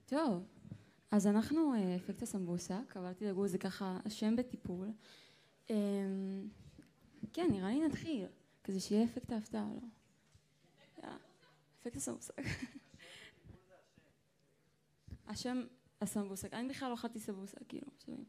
טוב, אז אנחנו אפקט הסמבוסק, אבל תדאגו, זה ככה השם בטיפול. כן, נראה לי נתחיל, כזה שיהיה אפקט ההפתעה, לא? אפקט הסמבוסק. השם הסמבוסק, אני בכלל לא אכלתי סמבוסק, כאילו, שומעים.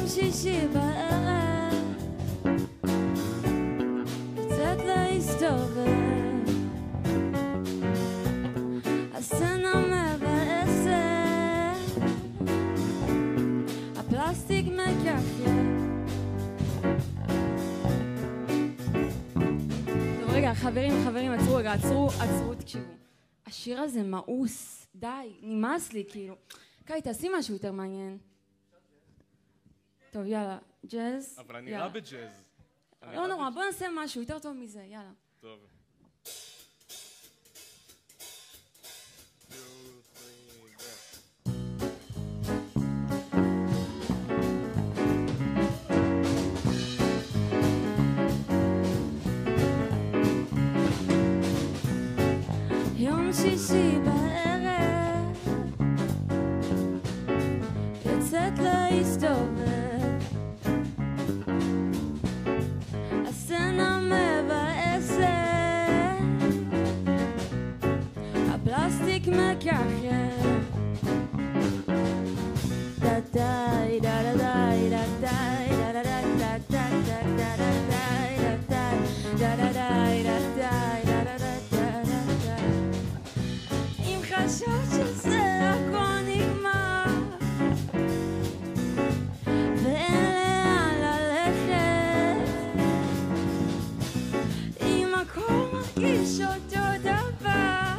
שישי בערב קצת להסתובב הסצנה מבאסת הפלסטיק מקרקר. טוב רגע חברים עצרו רגע, עצרו תקשיבו, השיר הזה מאוס, די, נמאס לי כאילו. קאי תעשי משהו יותר מעניין. טוב, יאללה, ג'אז. אבל אני רע בג'אז. לא נורא, בוא נעשה משהו יותר טוב מזה, יאללה. טוב. יום שישי בערב יוצאת להסתובב הסצנה מבאסת הפלסטיק מקרקר דה די דה דה די דה די דה דה דה דה דה דה דה דה דה אם חשבת שזה הכל נגמר ואין לאן ללכת אם הכל מרגיש אותו דבר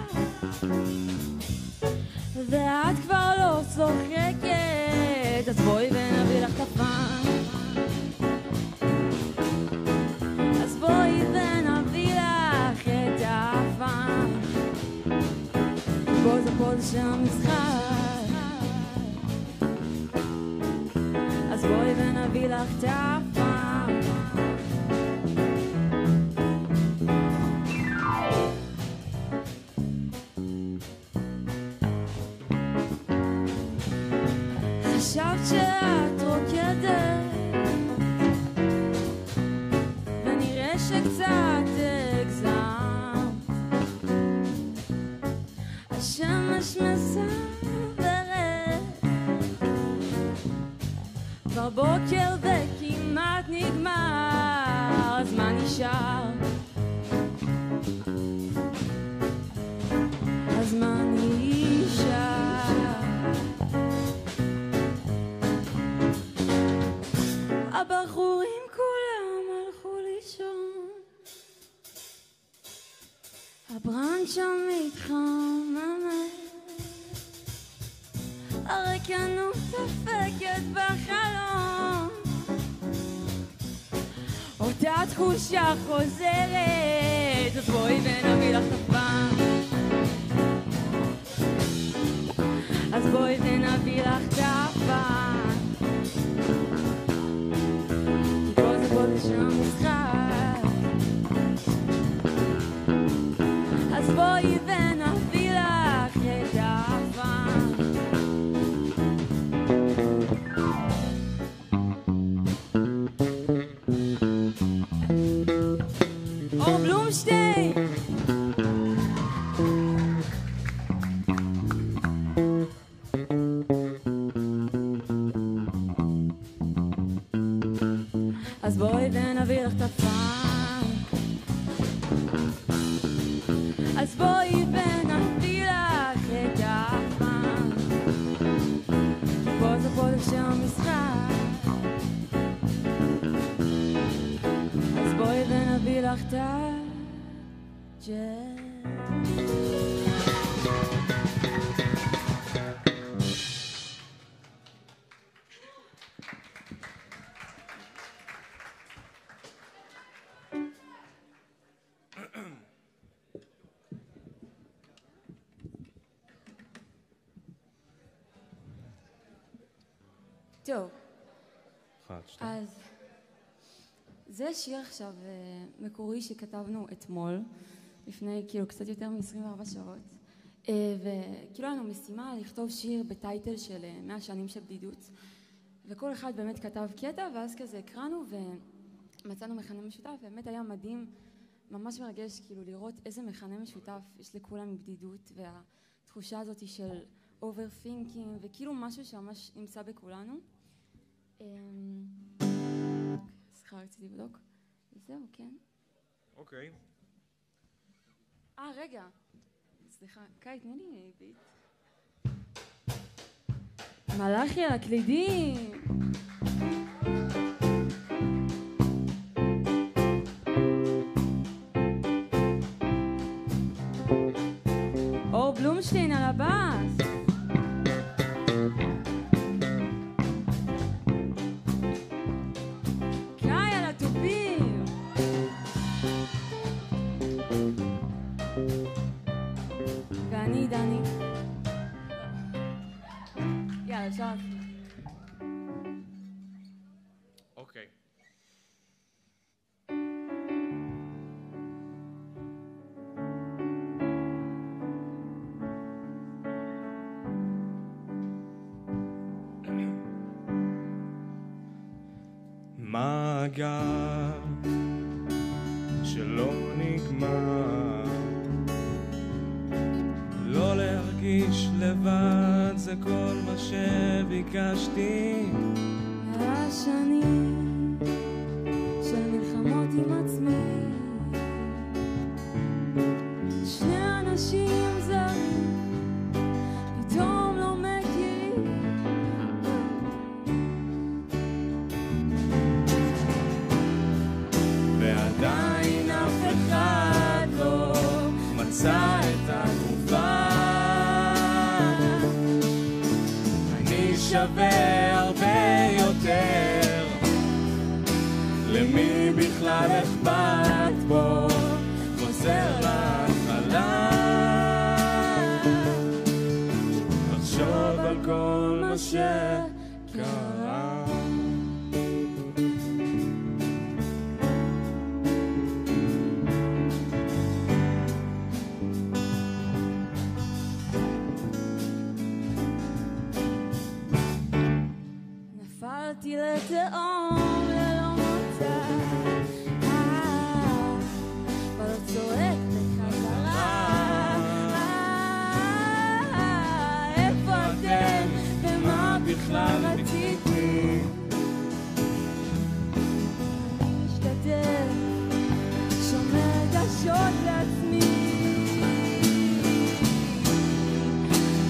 ואת כבר לא צוחקת אז בואי ונביא לך את הפעם אז בואי ונביא לך את הפעם פה זה של המשחק אז בואי ונביא לך את הפעם חשבת שאת רוקדת ונראה שקצת הגזמת השמש מסברת כבר בוקר וכמעט נגמר אז מה נשאר? אז מה נשאר? הבחורים כולם הלכו לישון הברנצ'ה מתחממת הריקנות דופקת בחלום אותה תחושה חוזרת אז בואי ונביא לך את הפעם אז בואי ונביא לך את הפעם כי פה זה של המשחק אז בואי ונביא לך את הפעם אור בלומשטיין אז בואי ונביא לך את הפעם אז בואי ונביא לך את הפעם כי פה זה של המשחק אז בואי ונביא לך את הג'אז טוב. 1, 2. אז זה שיר עכשיו מקורי שכתבנו אתמול, לפני כאילו קצת יותר מ-24 שעות. וכאילו לנו משימה לכתוב שיר בטייטל של 100 שנים של בדידות. וכל אחד באמת כתב קטע, ואז כזה הקראנו ומצאנו מכנה משותף, ובאמת היה מדהים, ממש מרגש כאילו לראות איזה מכנה משותף יש לכולם מבדידות, והתחושה הזאת של overthinking, וכאילו משהו שממש נמצא בכולנו. סליחה, רציתי לבדוק. זהו, כן. אוקיי. רגע. סליחה, קאי, תני לי ביט. מלאכי על הקלידים. אור בלומשטיין על הבאס. קאי על הטופים. ואני דני. יאללה, שרף. אוקיי. מעגל שלא נגמר, לא להרגיש לבד, זה כל מה שביקשתי. השנים של מלחמות עם עצמי, שני אנשים זרים פתאום לא מכירים, ועדיין אף אחד לא מצא את התרופה. אני שווה הרבה יותר, למי בכלל אכפת בו, חוזר להתחלה, לחשוב על כל מה שקרה. נפלתי לתהום ללא מוצא, אבל לא צועק בחזרה. איפה אתם ומה בכלל רציתי? אני משתדל, שומר רגשות לעצמי,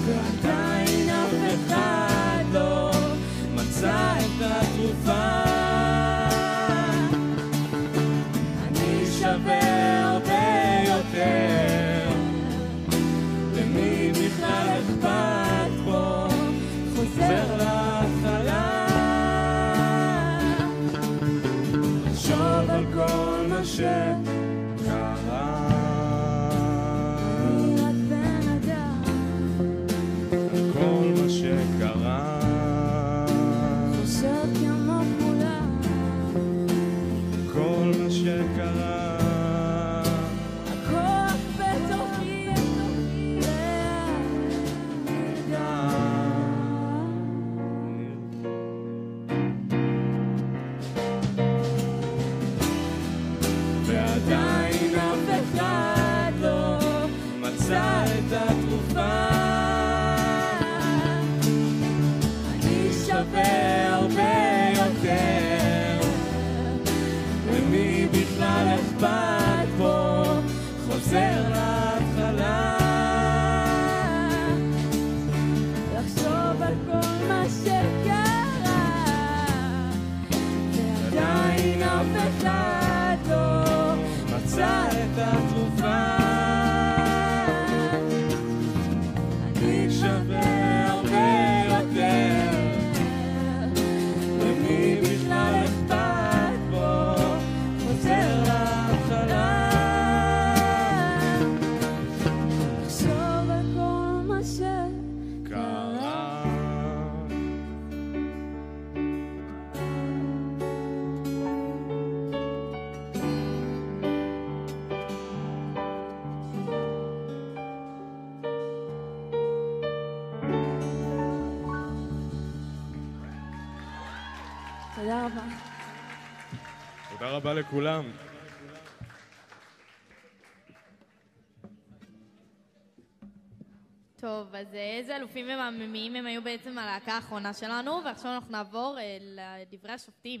ועדיין אף אחד לא מצא את התרופה. אני שווה הרבה יותר, למי בכלל אכפת בו, חוזר להתחלה, לחשוב על כל מה שקרה. אני רק בן אדם, כל מה שקרה, חושב כמו כולם, כל מה שקרה. הכוח בתוכי, ועדיין אף אחד לא מצא את התרופה. אני שווה הרבה יותר, למי בכלל אכפת בו, חוזר להתחלה, לחשוב על כל מה שקרה, ועדיין אף אחד לא מצא את התרופה. אני שווה הרבה יותר, למי בכלל אכפת בו, חוזר להתחלה, תודה רבה. תודה רבה לכולם. טוב, אז איזה אלופים ומהממים הם היו בעצם הלהקה האחרונה שלנו, ועכשיו אנחנו נעבור לדברי השופטים.